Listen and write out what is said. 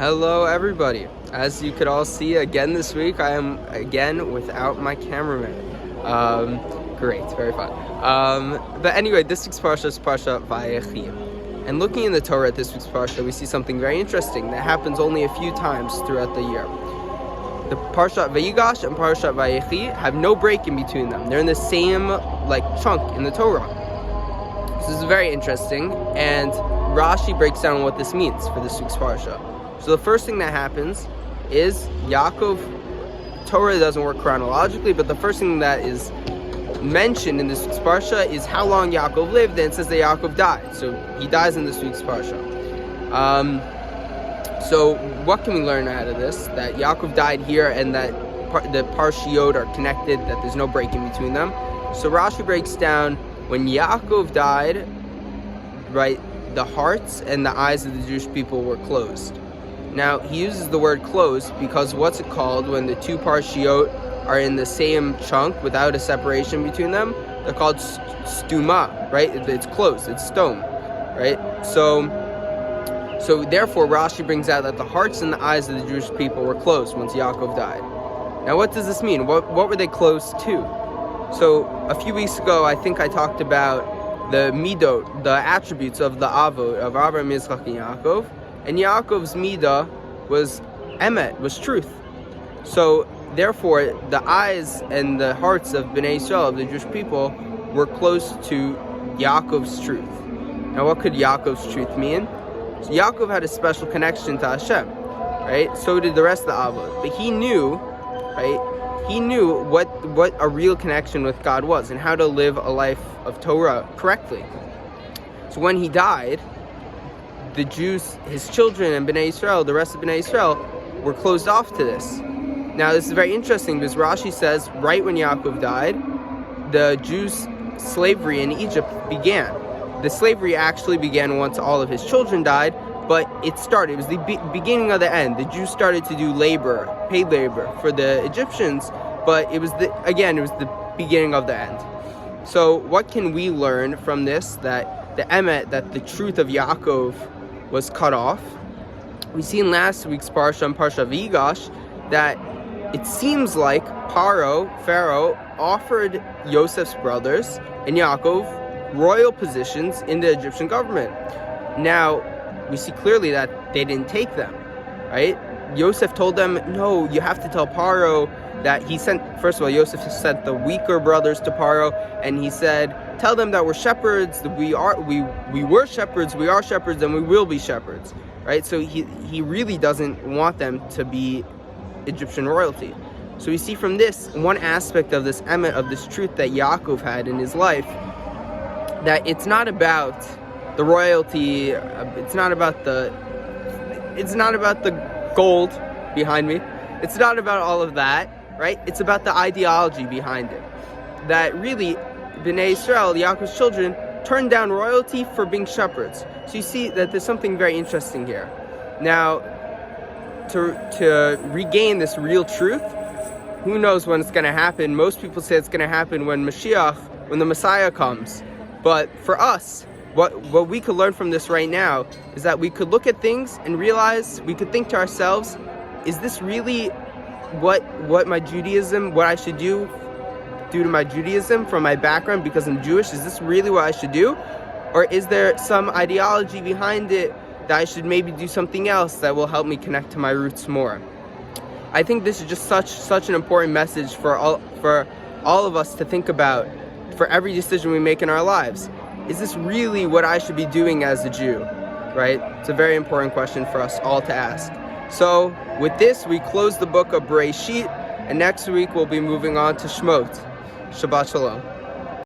Hello everybody. As you could all see again this week, I am again without my cameraman. Great, very fun. But anyway, this week's Parsha is Parshat Vayachi. And looking in the Torah at this week's Parsha, we see something very interesting that happens only a few times throughout the year. The Parshat Vayigash and Parshat Vayechi have no break in between them. They're in the same chunk in the Torah. So this is very interesting, and Rashi breaks down what this means for this week's Parsha. So the first thing that happens is Torah doesn't work chronologically, but the first thing that is mentioned in this week's Parsha is how long Yaakov lived, and it says that Yaakov died. So he dies in this week's Parsha. So what can we learn out of this? That Yaakov died here, and that the Parshiot are connected, that there's no break in between them. So Rashi breaks down, when Yaakov died, right, the hearts and the eyes of the Jewish people were closed. Now, he uses the word closed because what's it called when the two Parshiot are in the same chunk without a separation between them? They're called stuma, right? It's closed, it's stone, right? So therefore, Rashi brings out that the hearts and the eyes of the Jewish people were closed once Yaakov died. Now, what does this mean? What were they closed to? So, a few weeks ago, I think I talked about the midot, the attributes of the avot, of Avraham, Yitzchak, and Yaakov. And Yaakov's midah was emet, was truth. So, therefore, the eyes and the hearts of Bnei Israel, of the Jewish people, were close to Yaakov's truth. Now, what could Yaakov's truth mean? So Yaakov had a special connection to Hashem, right? So did the rest of the avot. But he knew, right? He knew what a real connection with God was and how to live a life of Torah correctly. So when he died, the Jews, his children, and Bnei Israel, the rest of Bnei Israel, were closed off to this. Now, this is very interesting because Rashi says, right when Yaakov died, the Jews' slavery in Egypt began. The slavery actually began once all of his children died, but it started. It was the beginning of the end. The Jews started to do labor, paid labor for the Egyptians, but it was the beginning of the end. So what can we learn from this? That the emet, that the truth of Yaakov was cut off. We see in last week's Parsha, and Parshat Vayigash, that it seems like Pharaoh, offered Yosef's brothers and Yaakov royal positions in the Egyptian government. Now, we see clearly that they didn't take them, right? Yosef told them, no, you have to tell Paro that he sent, first of all, Yosef sent the weaker brothers to Paro, and he said, tell them that we're shepherds, that we were shepherds, we are shepherds, and we will be shepherds, right? So he really doesn't want them to be Egyptian royalty. So we see from this, one aspect of this emet, of this truth that Yaakov had in his life, that it's not about the royalty, it's not about the gold behind me, it's not about all of that, right? It's about the ideology behind it. That really, Bnei Israel, Yaakov's children, turned down royalty for being shepherds. So you see that there's something very interesting here. Now, to regain this real truth, who knows when it's going to happen? Most people say it's going to happen when the Messiah comes. But for us, what we could learn from this right now is that we could look at things and realize, we could think to ourselves, is this really what my Judaism, what I should do due to my Judaism, from my background because I'm Jewish? Is this really what I should do? Or is there some ideology behind it that I should maybe do something else that will help me connect to my roots more? I think this is just such an important message for all of us to think about for every decision we make in our lives. Is this really what I should be doing as a Jew, right? It's a very important question for us all to ask. So with this, we close the book of Bereshit, and next week we'll be moving on to Shemot. Shabbat Shalom.